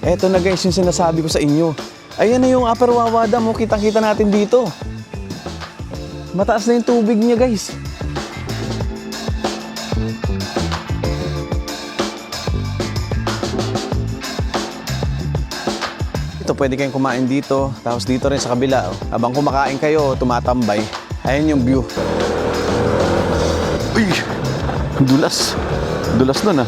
Eto na guys yung sinasabi ko sa inyo. Ayan na yung Upper Wawa Dam, oh. Kitang-kita natin dito. Mataas na yung tubig niya guys. Ito pwede kayong kumain dito, tapos dito rin sa kabila. Oh. Habang kumakain kayo, tumatambay. Ayan yung view. Uy! Dulas. Dulas nun ah.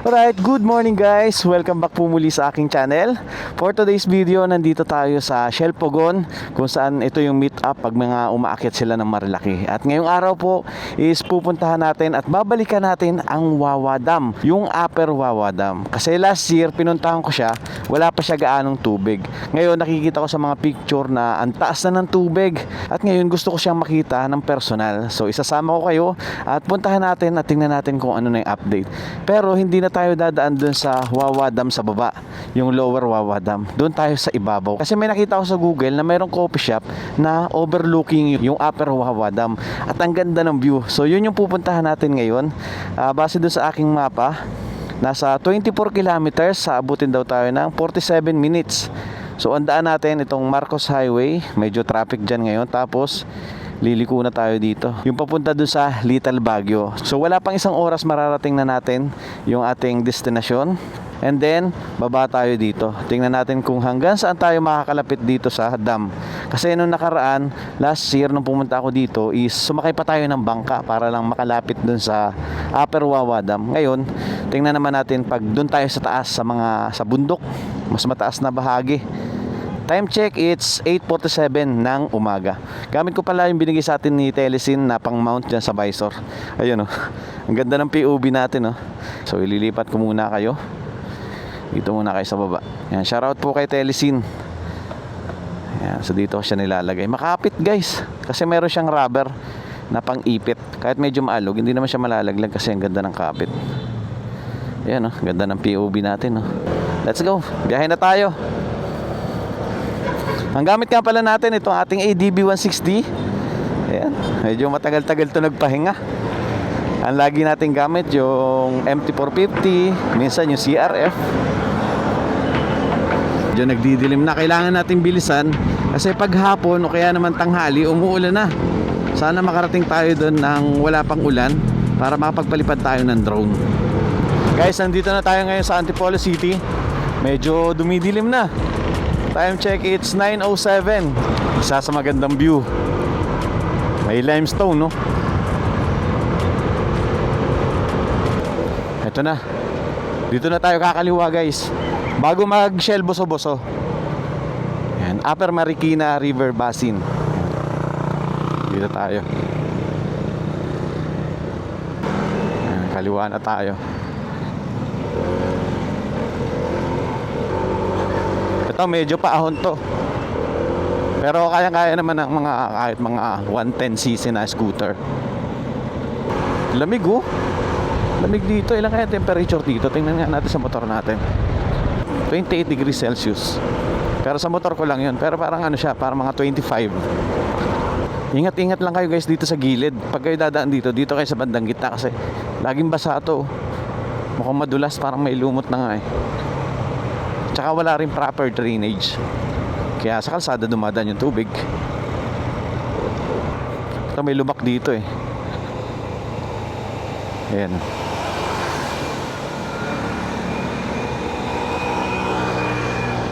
Alright, good morning guys! Welcome back po muli sa aking channel. For today's video, nandito tayo sa Shell Pogon, kung saan ito yung meet up pag mga umaakyat sila ng Marilaki. At ngayong araw po is pupuntahan natin at babalikan natin ang Wawa Dam, yung Upper Wawa Dam. Kasi last year, pinuntahan ko siya, wala pa siya gaanong tubig. Ngayon nakikita ko sa mga picture na ang taas na ng tubig. At ngayon gusto ko siyang makita ng personal. So isasama ko kayo at puntahan natin at tingnan natin kung ano na yung update. Pero hindi na tayo dadaan dun sa Wawa Dam sa baba, yung lower Wawa Dam. Doon tayo sa ibabaw. Kasi may nakita ko sa Google na mayroong coffee shop na overlooking yung Upper Wawa Dam. At ang ganda ng view. So yun yung pupuntahan natin ngayon. Base dun sa aking mapa, nasa 24 kilometers, abutin daw tayo ng 47 minutes. So ang daan natin itong Marcos Highway, medyo traffic dyan ngayon. Tapos liliko na tayo dito, yung papunta dun sa Little Baguio. So wala pang isang oras mararating na natin yung ating destinasyon. And then baba tayo dito. Tingnan natin kung hanggang saan tayo makakalapit dito sa dam. Kasi nung nakaraan, last year nung pumunta ako dito is sumakay pa tayo ng bangka para lang makalapit dun sa Upper Wawa Dam. Ngayon, tingnan naman natin pag dun tayo sa taas, sa bundok, mas mataas na bahagi. Time check, it's 8:47 ng umaga. Gamit ko pala yung binigay sa atin ni Telesin na pang mount dyan sa visor. Ayun oh. Ang ganda ng POV natin oh. So ililipat ko muna kayo. Dito muna kayo sa baba. Yan, shoutout po kay Telesin. Yan, so dito siya nilalagay. Makapit guys. Kasi meron siyang rubber na pang ipit. Kahit medyo maalog, hindi naman siya malalaglag kasi ang ganda ng kapit. Yan oh, ganda ng POV natin oh. Let's go. Biyahe na tayo. Ang gamit nga pala natin itong ating ADB 160. Ayan, medyo matagal-tagal ito nagpahinga. Ang lagi nating gamit yung MT450, minsan yung CRF. Medyo nagdidilim na, kailangan nating bilisan kasi pag hapon o kaya naman tanghali umuulan na. Sana makarating tayo doon nang wala pang ulan para makapagpalipad tayo ng drone. Guys, nandito na tayo ngayon sa Antipolo City. Medyo dumidilim na. Time check, it's 9:07. Isa sa magandang view. May limestone, no? Ito na. Dito na tayo kakaliwa, guys. Bago mag Shell Boso-Boso. Yan, Upper Marikina River Basin. Dito tayo. Yan, kaliwa na tayo. Ito medyo paahon to. Pero kaya-kaya naman ng kahit mga 110cc na scooter. Lamig oh. Lamig dito. Ilan kaya temperature dito? Tingnan nga natin sa motor natin. 28 degrees Celsius. Pero sa motor ko lang yun. Pero parang ano siya, parang mga 25. Ingat-ingat lang kayo guys dito sa gilid. Pag kayo dadaan dito kayo sa bandang gitna kasi laging basa to. Mukhang madulas, parang may lumot na nga eh. Tsaka wala rin proper drainage. Kaya sa kalsada dumadaan yung tubig. Ito may lubak dito eh. Ayan.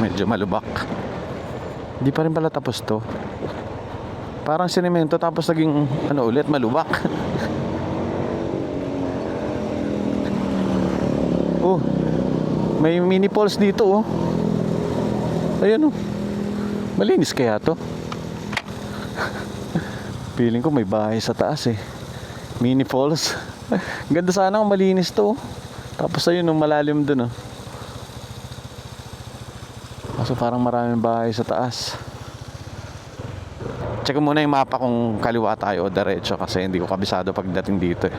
Medyo malubak. Hindi pa rin pala tapos to. Parang sinemento tapos naging ano ulit, malubak. Oh, may mini falls dito oh. Ayan oh. Malinis kaya to? Feeling ko may bahay sa taas eh. Mini falls. Ganda sana kung malinis to oh. Tapos ayun oh, malalim dun oh. Kaso parang maraming bahay sa taas. Check ko muna yung mapa kung kaliwa tayo o diretso kasi hindi ko kabisado pagdating dito eh.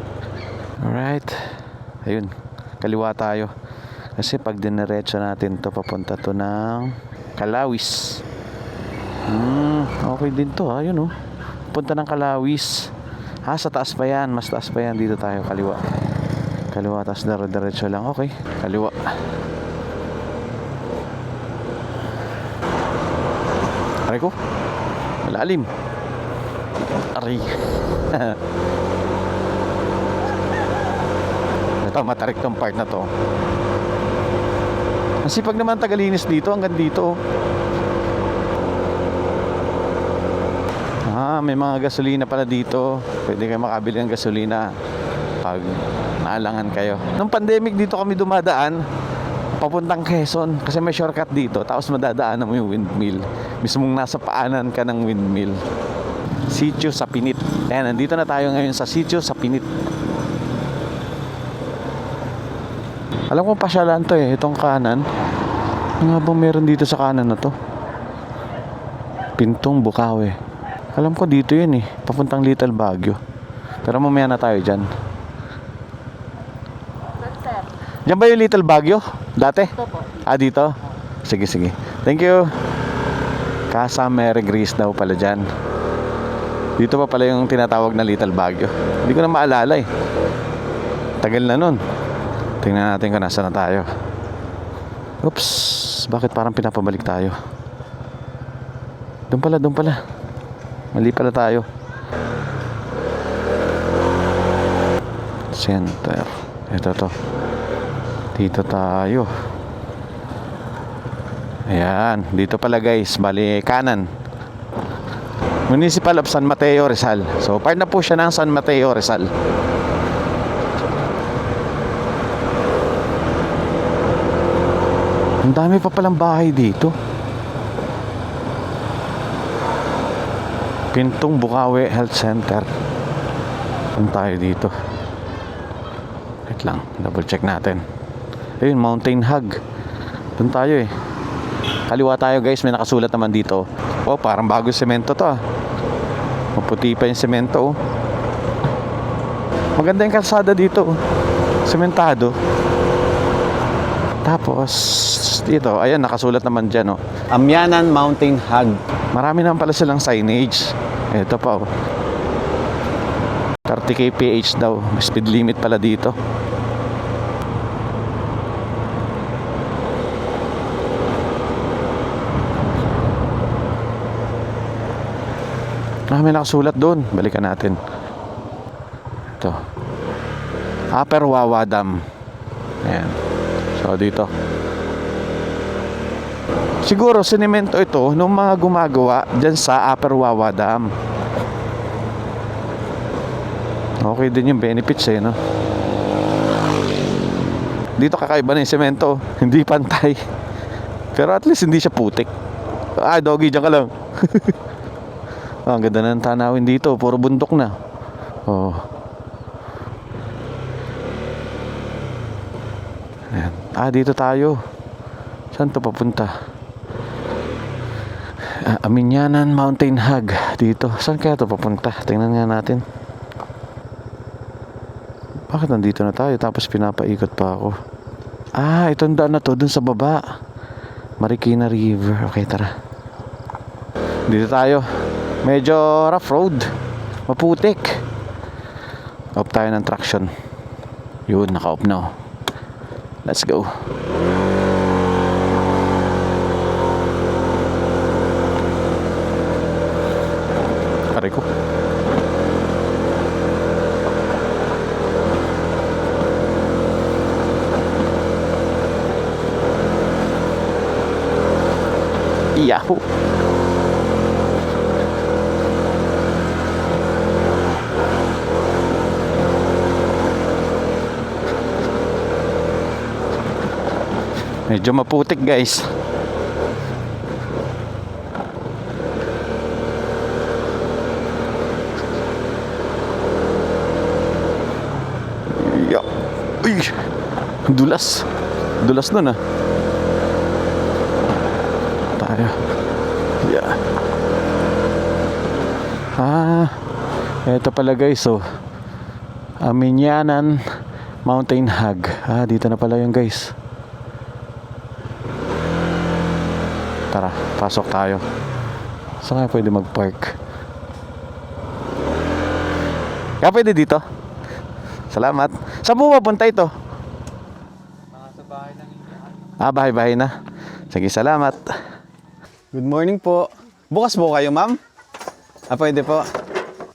Alright. Ayun, kaliwa tayo. Kasi pag diniretso natin to, papunta to ng Kalawis. Okay din to, ayun oh. Punta ng Kalawis. Sa taas pa yan, mas taas pa yan. Dito tayo, kaliwa. Kaliwa, tapos diretso lang. Okay, kaliwa. Aray ko, malalim. Aray. Ito, matarik tong part na to. Kasi pag naman tagalinis dito, hanggang dito. May mga gasolina pala dito. Pwede kayo makabili ng gasolina pag naalangan kayo. Nung pandemic dito kami dumadaan papuntang Quezon kasi may shortcut dito, tapos madadaanan mo yung windmill, mismong nasa paanan ka ng windmill. Sitio Sapinit. Ayan, nandito na tayo ngayon sa Sitio Sapinit. Alam ko pasyalan to eh, itong kanan. Ano nga bang meron dito sa kanan na to? Pintong Bukawi. Alam ko dito yun eh, papuntang Little Baguio. Pero mamaya na tayo dyan. Diyan ba yung Little Baguio? Dati? Dito? Sige, sige. Thank you. Casa Mary Grace daw pala dyan. Dito pa pala yung tinatawag na Little Baguio. Hindi ko na maalala eh. Tagal na nun. Tingnan natin kung nasa na tayo. Oops, bakit parang pinapabalik tayo? Doon pala, doon pala. Mali pala tayo. Center. Ito to. Dito tayo. Ayan, dito pala guys. Bali, kanan. Municipal of San Mateo, Rizal. So, part na po siya ng San Mateo, Rizal. Ang dami pa palang bahay dito. Pintong Bukawi Health Center. Doon tayo dito. Wait lang, double check natin. Ayun, Mountain Hug. Doon tayo eh. Kaliwa tayo guys, may nakasulat naman dito. Oh, parang bago semento to ah. Maputi pa yung semento oh. Maganda yung kalsada dito oh. Sementado. Tapos dito, ayan, nakasulat naman dyan oh. Amyanan Mountain Hug. Marami naman pala silang signage. Ito pa oh. 30 kph daw. Speed limit pala dito. May nakasulat doon. Balikan natin. Ito. Upper Wawa Dam. Ayan. So dito. Siguro sinemento ito nung mga gumagawa dyan sa Upper Wawa Dam. Okay din yung benefits eh, no? Dito kakaiba na yung semento. Hindi pantay. Pero at least hindi siya putik. Doggy, dyan ka lang. Ang ganda ng tanawin dito. Puro bundok na. Oh. Ayan. Dito tayo. Saan to papunta? Aminyanan Mountain Hug. Dito. Saan kaya to papunta? Tingnan nga natin. Bakit nandito na tayo? Tapos pinapaikot pa ako. Itong daan na to. Dun sa baba. Marikina River. Okay, tara. Dito tayo. Medyo rough road. Maputik. Off tayo ng traction. Yun, naka-off na. Let's go. Pare ko. Yahoo! Medyo maputik guys. Uy! Dulas. Dulas nun ah. Tayo. Yeah. Ito pala guys, oh. Aminyanan Mountain Hug. Dito na pala yung guys. Tara, pasok tayo. Saan kaya pwede mag-park? Kaya pwede dito? Salamat. Saan po mapunta ito? Sa bahay lang Bahay-bahay na. Sige, salamat. Good morning po. Bukas po kayo, ma'am? Pwede po.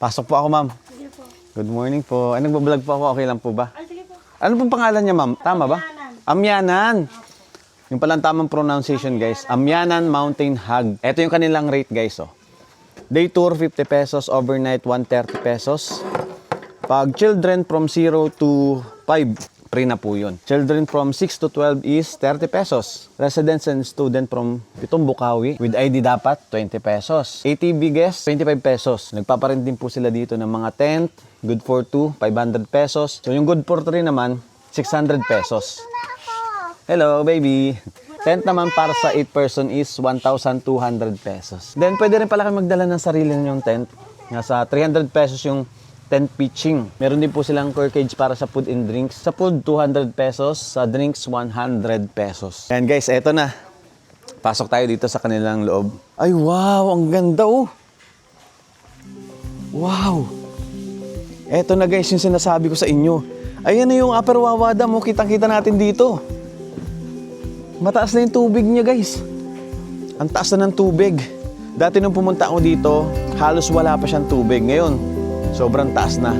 Pasok po ako, ma'am. Sige po. Good morning po. Nagbablog po ako. Okay lang po ba? Sige po. Ano pong pangalan niya, ma'am? Tama ba? Amyanan. Yung palang tamang pronunciation, guys. Amyanan Mountain Hug. Ito yung kanilang rate, guys, oh. Day tour, 50 pesos. Overnight, 130 pesos. Pag children from 0 to 5, free na po yun. Children from 6 to 12 is 30 pesos. Residents and student from Pitong Bukawi with ID dapat 20 pesos. ATV guest 25 pesos. Nagpaparent din po sila dito ng mga tent, good for 2, 500 pesos. So yung good for 3 naman, 600 pesos. Hello baby. Tent naman para sa 8 person is 1,200 pesos. Then pwede rin pala kayo magdala ng sarili ninyong tent. Nasa 300 pesos yung tent pitching. Meron din po silang corkage para sa food and drinks. Sa food, 200 pesos. Sa drinks, 100 pesos. And guys, eto na. Pasok tayo dito sa kanilang loob. Ay, wow! Ang ganda, oh! Wow! Eto na guys, yung sinasabi ko sa inyo. Ayan na yung Upper Wawa Dam, oh. Kitang-kita natin dito. Mataas na yung tubig niya, guys. Ang taas na ng tubig. Dati nung pumunta ako dito, halos wala pa siyang tubig. Ngayon, sobrang taas na.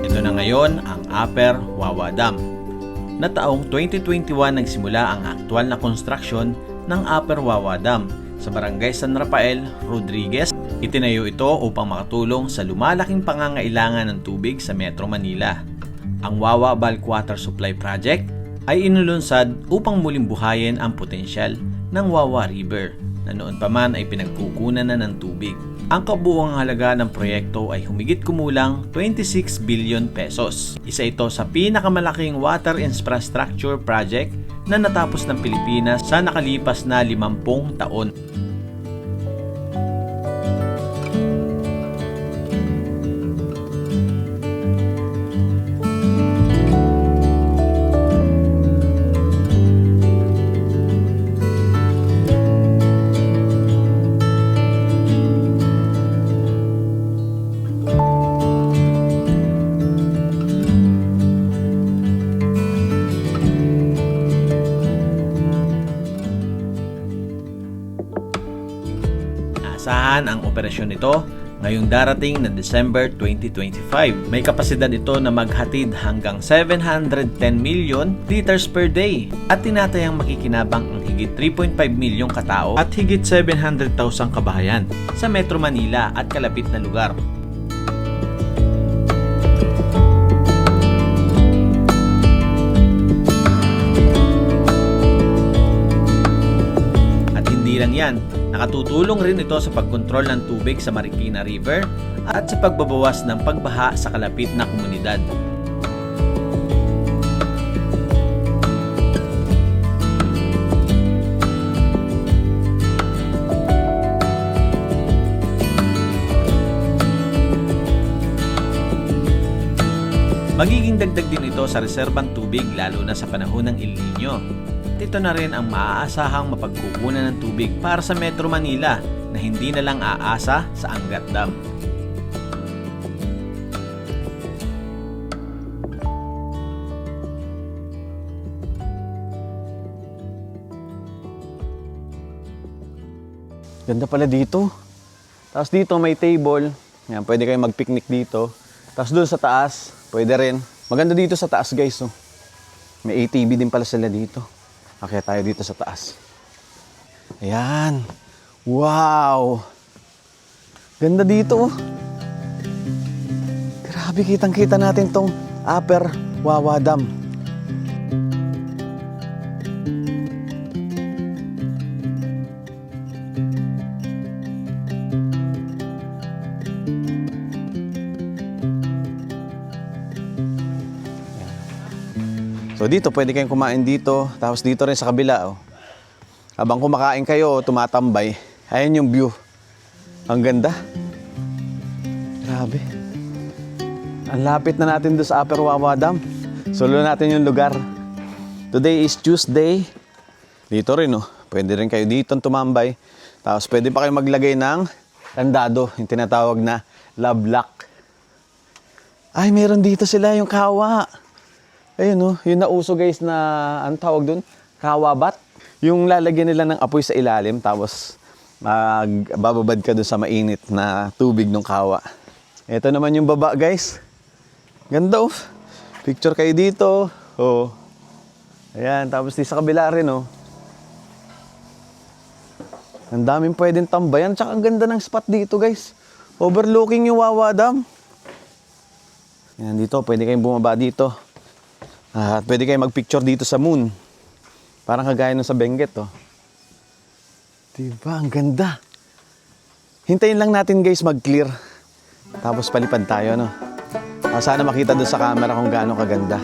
Ito na ngayon ang Upper Wawa Dam. Na taong 2021 nagsimula ang aktual na construction ng Upper Wawa Dam sa Barangay San Rafael, Rodriguez. Itinayo ito upang makatulong sa lumalaking pangangailangan ng tubig sa Metro Manila. Ang Wawa Bulk Water Supply Project ay inulunsad upang muling buhayin ang potensyal ng Wawa River na noon pa man ay pinagkukunan na ng tubig. Ang kabuuang halaga ng proyekto ay humigit kumulang 26 billion pesos. Isa ito sa pinakamalaking water infrastructure project na natapos ng Pilipinas sa nakalipas na 50 taon. Asahan ang operasyon nito ngayong darating na December 2025. May kapasidad ito na maghatid hanggang 710 million liters per day at tinatayang makikinabang ang higit 3.5 milyong katao at higit 700,000 kabahayan sa Metro Manila at kalapit na lugar. At hindi lang yan, nakatutulong rin ito sa pagkontrol ng tubig sa Marikina River at sa pagbabawas ng pagbaha sa kalapit na komunidad. Magiging dagdag din ito sa reserbang tubig lalo na sa panahon ng El Nino. Ito na rin ang maaasahang mapagkukunan ng tubig para sa Metro Manila na hindi na lang aasa sa Angat Dam. Ganda pala dito. Tapos dito may table. Yan, pwede kayo mag-picnic dito. Tapos doon sa taas, pwede rin. Maganda dito sa taas guys. Oh. May ATV din pala sila dito. Kaya tayo dito sa taas. Ayan. Wow! Ganda dito. Oh. Grabe, kitang-kita natin tong Upper Wawa Dam. So dito, pwede kayong kumain dito. Tapos dito rin sa kabila, oh. Habang kumakain kayo, tumatambay. Ayan yung view. Ang ganda. Grabe. Ang lapit na natin doon sa Upper Wawa Dam. Solo natin yung lugar. Today is Tuesday. Dito rin, oh. Pwede rin kayo dito tumambay. Tapos pwede pa kayo maglagay ng kandado, yung tinatawag na love lock. Ay, meron dito sila yung kawa. Ayun, oh. Yung nauso guys na, ang tawag doon? Kawabat. Yung lalagyan nila ng apoy sa ilalim, tapos magbababad ka doon sa mainit na tubig ng kawa. Ito naman yung baba, guys. Ganda, oh. Picture kayo dito. Oh. Ayan, tapos di sa kabila rin, oh. Ang daming pwedeng tambayan. Tsaka ang ganda ng spot dito, guys. Overlooking yung Wawa Dam. Ayan, dito. Pwede kayong bumaba dito. At pwede kayong magpicture dito sa moon. Parang kagaya nung sa Benguet, oh. Diba? Ang ganda. Hintayin lang natin, guys, mag-clear. Tapos palipad tayo, no? Sana makita doon sa camera kung gaano kaganda.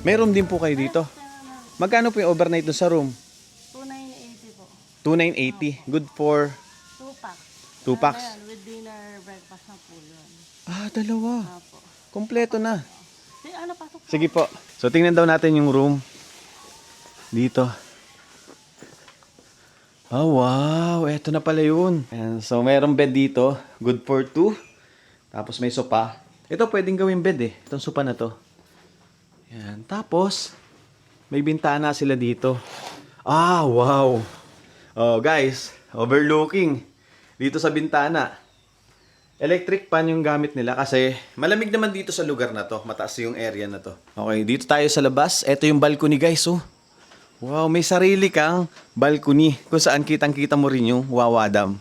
May room din po kayo dito. Magkano po yung overnight doon sa room? 2,980 po. 2,980. Good for 2 packs. 2 packs. Ayan, with dinner, breakfast na po yun. Dalawa. Apo. Kompleto na. Ano, pasok po. Sige po. So, tingnan daw natin yung room. Dito. Oh, wow. Eto na pala yun. Ayan. So, mayroong bed dito. Good for 2. Tapos may sopa. Ito pwedeng gawing bed, eh. Itong sopa na to. Ayan. Tapos, may bintana sila dito. Wow. Oh, guys. Overlooking. Dito sa bintana. Electric fan yung gamit nila kasi malamig naman dito sa lugar na to. Mataas yung area na to. Okay, dito tayo sa labas. Ito yung balcony, guys, oh. Wow, may sarili kang balcony kung saan kitang-kita mo rin yung Wawa Dam.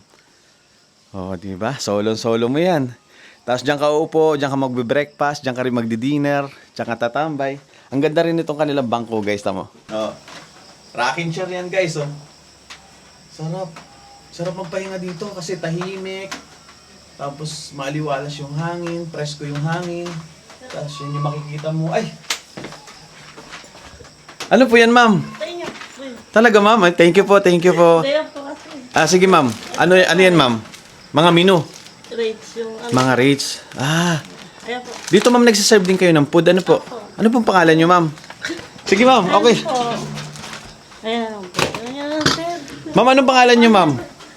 Oh, di ba? Solo-solo mo yan. Tapos diyan ka uupo, diyan ka magbe-breakfast, diyan ka rin magdi-dinner, diyan ka tatambay. Ang ganda rin itong kanilang bangko, guys, tamo. Oh. Rocking chair yan, guys, oh. Sarap. Sarap magpahinga dito kasi tahimik. Tapos maliwalas yung hangin, presko yung hangin. Tapos yun yung makikita mo. Ay! Ano po yan, ma'am? Tayo. Talaga, ma'am? Thank you po, thank you po. Tayo po kasi. Sige, ma'am. Ano yan, ma'am? Mga menu? Rates yung ano. Mga rates? Ayan po. Dito, ma'am, nagsiserve din kayo ng food. Ano po? Ano pong pangalan nyo, ma'am? Sige, ma'am. Okay. Po. Ayan lang po. Ayan, sir. Ma'am, anong pangalan nyo, ma'am?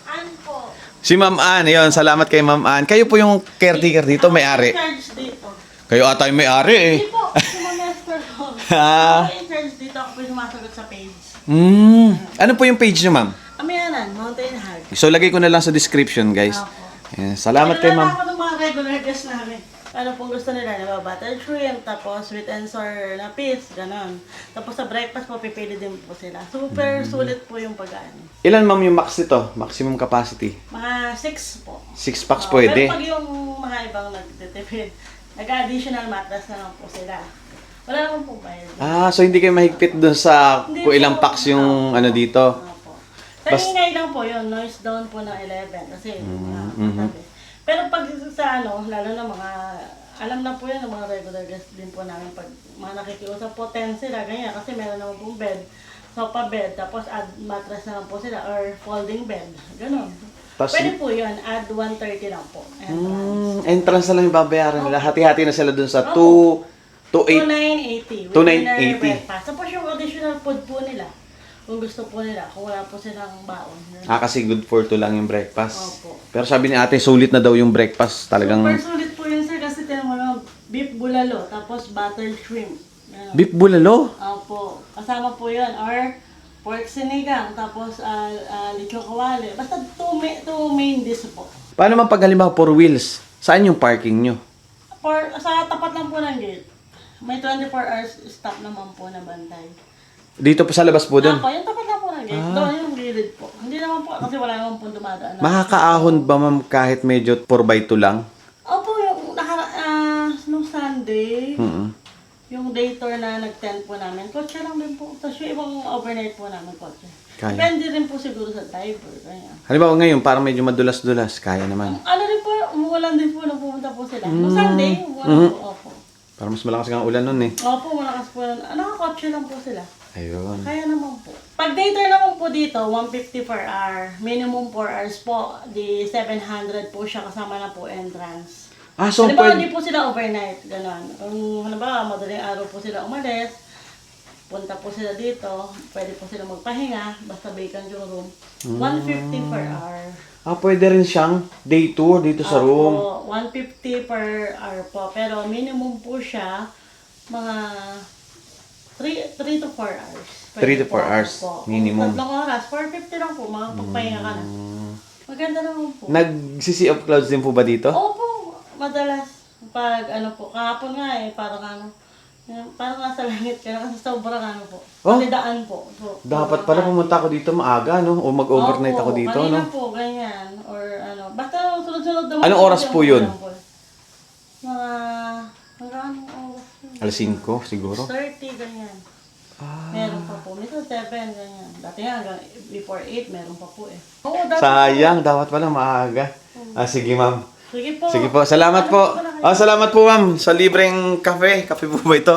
An po. Si Ma'am Ann. Ayun, salamat kay Ma'am Ann. Kayo po yung caretaker dito, may-ari. Charge dito. Kayo ata yung may-ari, eh. Hindi po. Si Master ko. Ah. Ako yung charge dito. Ako po yung sumasagot sa page. Ano po yung page nyo, ma'am? Amayanan, Mountain Hag. So, lagay ko na lang sa description, guys. Ako. Ayan, salamat kay ma'am. Ako ng mga regular guests namin. Ano pong gusto nila, butter shrimp, tapos sweet and sour na fish, ganon. Tapos sa breakfast po, pipili din po sila. Super sulit po yung pagkain. Ilan, ma'am, yung max nito? Maximum capacity? Mga 6 po. 6 packs pwede. Pero pag yung mga ibang nagtitipid, nag-additional mattress na lang po sila. Wala naman po bayad. So hindi kayo mahigpit dun sa Hindi kung ilang po. packs yung ano dito? Opo. Sa ingay lang po yun, noise down po ng 11 kasi matabi. Pero pag sa ano, lalo na mga, alam na po yan ng mga regular guests din po namin pag mga nakikiusap po 10 sila, ganyan, kasi meron naman pong bed, sofa bed, tapos add mattress na lang po sila or folding bed, ganon. Tas- Pwede po yun, add 130 lang po. Entrance na lang yung babayaran nila. Hati-hati na sila dun sa 2,980 with 2,980. dinner breakfast. Tapos yung additional food po nila, kung gusto po nila, kung wala po silang baon. Kasi good for 2 lang yung breakfast. Opo. Pero sabi ni ate, sulit na daw yung breakfast. Talagang Super sulit po yun, sir, kasi tinan mo naman, beef bulalo, tapos buttered shrimp. Yan. beef bulalo. Opo. Kasama po yun. Or pork sinigang, tapos lechon kawali. Basta two main dish po. Paano man pag halimbawa 4 wheels? Saan yung parking nyo? Sa tapat lang po ng gate, may 24 hours stop naman po na bantay. Dito po sa labas po doon. Ako, yung tapat na po ng gate. Doon yung gilid po. Hindi naman po, kasi wala naman po dumadaan. Makakaahon ba ma'am kahit medyo 4x2 lang? Opo, yung nung Sunday, yung day tour na nag-tent po namin, kotse lang din po. Tapos yung ibang overnight po namin, kotse. Kaya. Depende rin po siguro sa driver. Kaya. Halimbawa ngayon, parang medyo madulas-dulas, kaya naman. Ano rin po, umuulan din po nung pumunta po sila. Nung Sunday, umuulan po. Opo. Parang mas malakas nga ang ulan nun eh. Opo, malakas po. Nakakotse lang po sila. Ayun. Kaya naman po. Pag day tour naman po dito, 150 per hour. Minimum 4 hours po. Di 700 po siya kasama na po entrance. So Halimbawa, pwede... hindi po sila overnight. Ganon. Kung halimbawa, madaling araw po sila umalis, punta po sila dito, pwede po sila magpahinga, basta vacant yung room. 150 per hour. pwede rin siyang day tour dito sa room. Opo, 150 per hour po. Pero minimum po siya, mga 3 to 4 hours. 3 to 4 po. hours, Opo. minimum. Tatlong oras, 450 lang po, makapagpahinga ka na. Maganda naman po. Nag-Sea of Clouds din po ba dito? Opo, madalas. Pag ano po, kahapon nga parang nasa langit ka na kasi sobrang ano po. Palidaan po. So, Dapat pala pumunta ako dito maaga, no? O mag-overnight ako dito, kanina no? po, ganyan. Or ano, basta sunod-sunod naman. Anong po oras kasi po ang yun? ulan po. Hanggang anong oras yun? Alas 5 siguro. 30, ganyan. Meron pa po. Minsan 7, ganyan. Dati nga hanggang before 8, meron pa po eh. Oo, dati Sayang, dapat pala maaga. Sige ma'am. Sige po. Sige po, salamat po. Salamat po ma'am sa libreng kape. Kape po ba ito?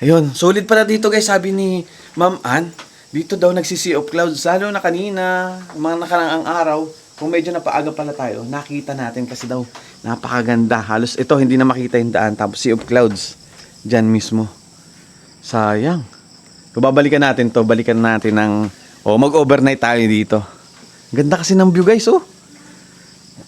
Ayun, solid pala dito guys. Sabi ni Ma'am Ann, dito daw nagsisi of clouds. Lalo na kanina, mga nakaraang araw, kung medyo napaaga pala tayo, nakita natin kasi daw napakaganda. Halos ito, hindi na makita yung daan. Tapos sea of clouds, dyan mismo. Sayang. Kung babalikan natin to, balikan natin ng, mag-overnight tayo dito. Ganda kasi ng view guys, oh.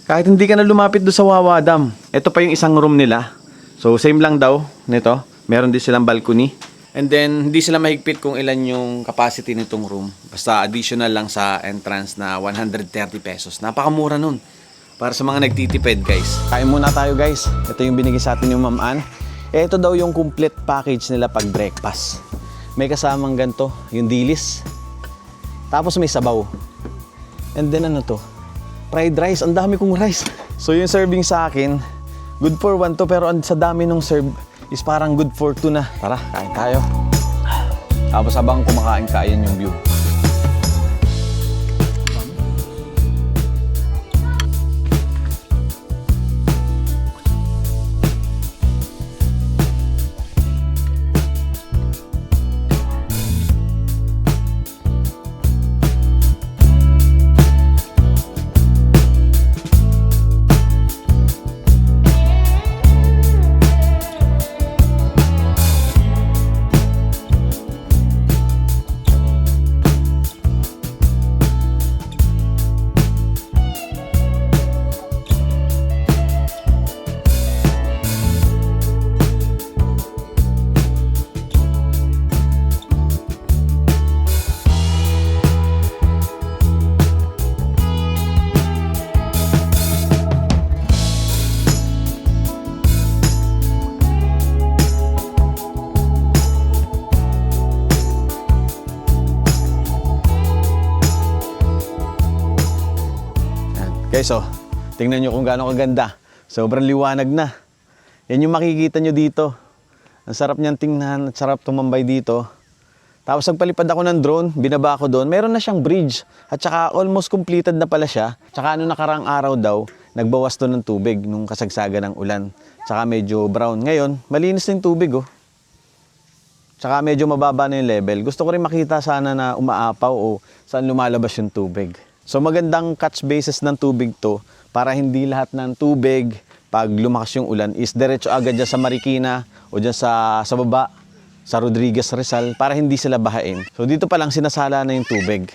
Kahit hindi ka na lumapit doon sa Wawa Dam. Ito pa yung isang room nila. So, same lang daw nito. Meron din silang balcony. And then, hindi sila mahigpit kung ilan yung capacity nitong room. Basta additional lang sa entrance na 130 pesos. Napakamura nun. Para sa mga nagtitipid, guys. Kain muna tayo, guys. Ito yung binigay sa atin yung Ma'am Ann. Ito daw yung complete package nila pag breakfast. May kasamang ganito, yung dilis. Tapos may sabaw. And then ano to? Fried rice, ang dami kong rice. So yung serving sa akin, good for 1 to, pero sa dami nung serve is parang good for 2 na. Tara, kain tayo. Tapos habang kumakain ka, ayan yung view. Guys, tingnan nyo kung gaano kaganda. Sobrang liwanag na. Yan yung makikita nyo dito. Ang sarap niyang tingnan, sarap tumambay dito. Tapos nagpalipad ako ng drone, binaba ko doon. Meron na siyang bridge. At saka almost completed na pala siya. Tsaka nakarang araw daw, nagbawas doon ng tubig nung kasagsagan ng ulan. Tsaka medyo brown. Ngayon, malinis na yung tubig, oh. Tsaka medyo mababa na yung level. Gusto ko rin makita sana na umaapaw o saan lumalabas yung tubig. So magandang catch bases ng tubig to para hindi lahat ng tubig pag lumakas yung ulan is diretso agad dyan sa Marikina o dyan sa baba, sa Rodriguez Rizal para hindi sila bahain. So dito pa lang sinasala na yung tubig.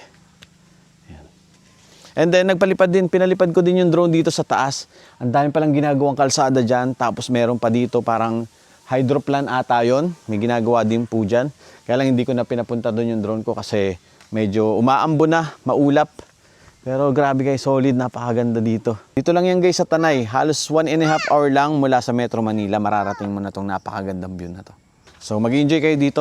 Ayan. And then pinalipad ko din yung drone dito sa taas. Ang dami palang ginagawang kalsada dyan. Tapos meron pa dito parang hydroplan ata yun. May ginagawa din po dyan. Kaya lang hindi ko na pinapunta doon yung drone ko kasi medyo umaambo na, maulap. Pero grabe guys, solid, napakaganda dito. Dito lang yan guys sa Tanay. Halos 1.5 hour lang mula sa Metro Manila. Mararating mo na tong napakagandang view na to. So mag-enjoy kayo dito.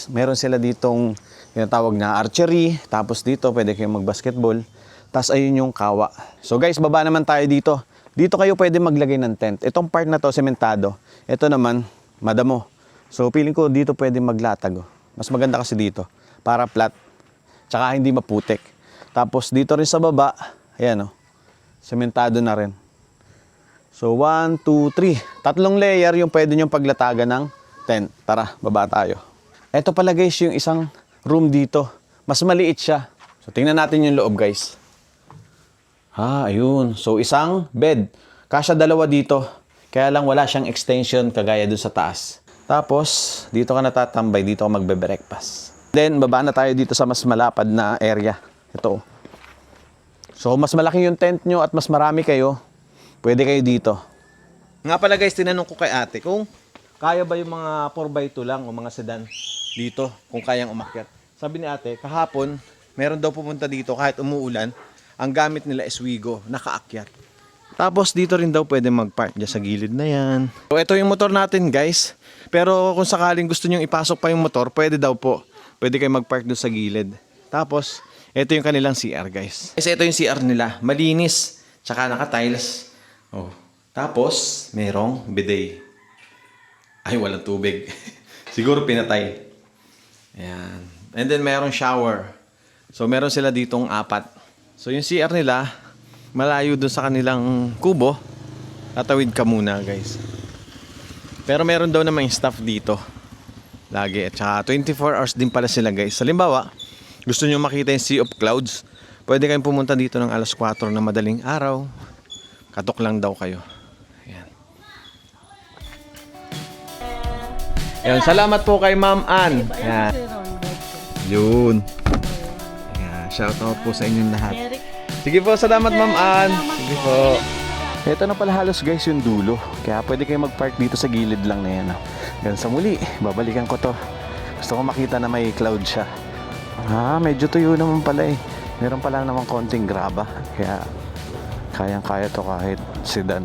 Meron sila ditong tinatawag na archery. Tapos dito pwede kayong mag-basketball. Tapos ayun yung kawa. So guys, baba naman tayo dito. Dito kayo pwede maglagay ng tent. Itong part na to, sementado. Ito naman, madamo. So feeling ko dito pwede maglatag. Mas maganda kasi dito. Para flat. Tsaka hindi maputik. Tapos dito rin sa baba, ayan o. Sementado na rin. So 1, 2, 3. 3 layer yung pwede nyong paglatagan ng tent. Tara, baba tayo. Ito pala guys yung isang room dito. Mas maliit siya. So tingnan natin yung loob guys. Ayun. So isang bed. Kasya 2 dito. Kaya lang wala siyang extension kagaya dun sa taas. Tapos dito ka natatambay. Dito ka magbe-breakfast. Then baba na tayo dito sa mas malapad na area. Ito. So mas malaki yung tent nyo at mas marami kayo. Pwede kayo dito. Nga pala guys, tinanong ko kay ate kung kaya ba yung mga 4x2 lang o mga sedan dito, kung kayang umakyat. Sabi ni ate, kahapon, meron daw pumunta dito kahit umuulan, ang gamit nila is Wigo, nakaakyat. Tapos dito rin daw pwede mag-park dyan sa gilid na yan. So ito yung motor natin guys, pero kung sakaling gusto nyong ipasok pa yung motor, pwede daw po. Pwede kayo mag-park doon sa gilid. Tapos, ito yung kanilang CR guys. Kasi ito yung CR nila, malinis, tsaka naka-tiles. Oh. Tapos, merong bidet. Ay, walang tubig. Siguro pinatay. Ayan. And then, merong shower. So, meron sila ditong 4. So, yung CR nila, malayo dun sa kanilang kubo. Tatawid ka muna, guys. Pero meron daw namang staff dito. Lagi. At saka, 24 hours din pala sila, guys. Halimbawa, gusto nyo makita yung Sea of Clouds, pwede kayong pumunta dito ng alas 4 na madaling araw. Katok lang daw kayo. Ayan. Ayan, salamat po kay Ma'am Ann. Ayan. Yun. Ayan, shout out po sa inyong lahat. Sige po, salamat Ma'am Ann. Sige po. Ito na pala halos guys yung dulo. Kaya pwede kayo mag-park dito sa gilid lang na yan. Hanggang sa muli, babalikan ko to. Gusto ko makita na may cloud siya. Medyo tuyo naman pala eh. Meron pala naman konting graba. Kaya kayang-kaya to kahit sedan.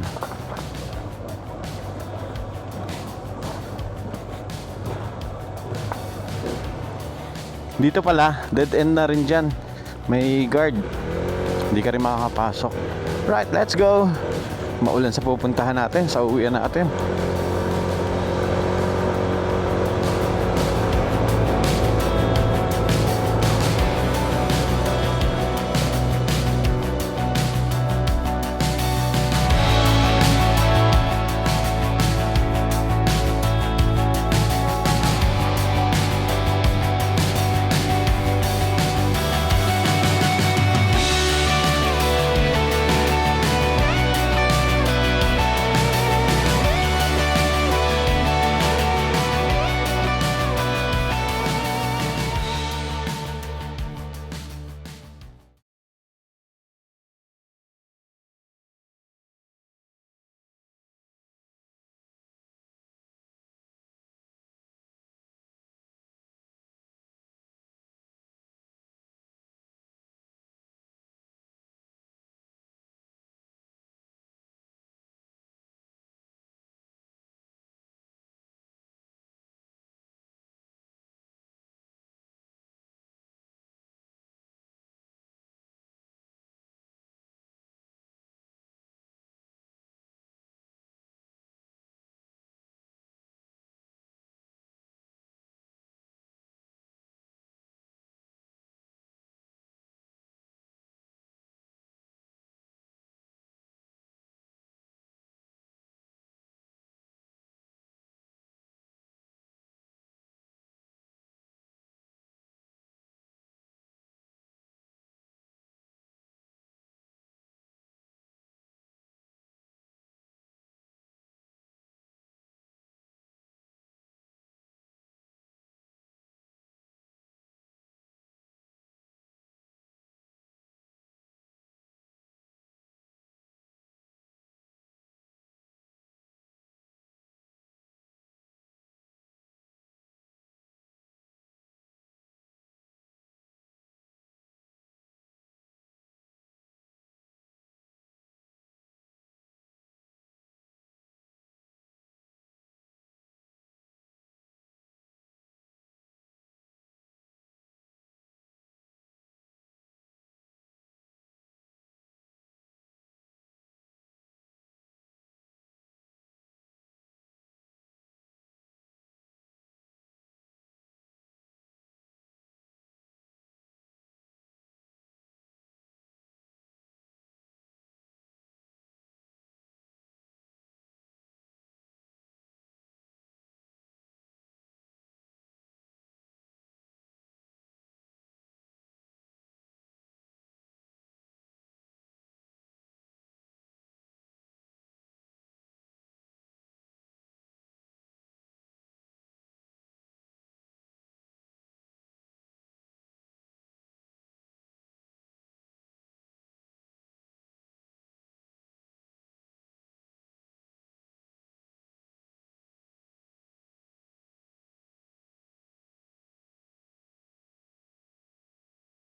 Dito pala, dead end na rin dyan. May guard. Hindi ka rin makakapasok. Right, let's go! Maulan sa pupuntahan natin, sa uwian natin.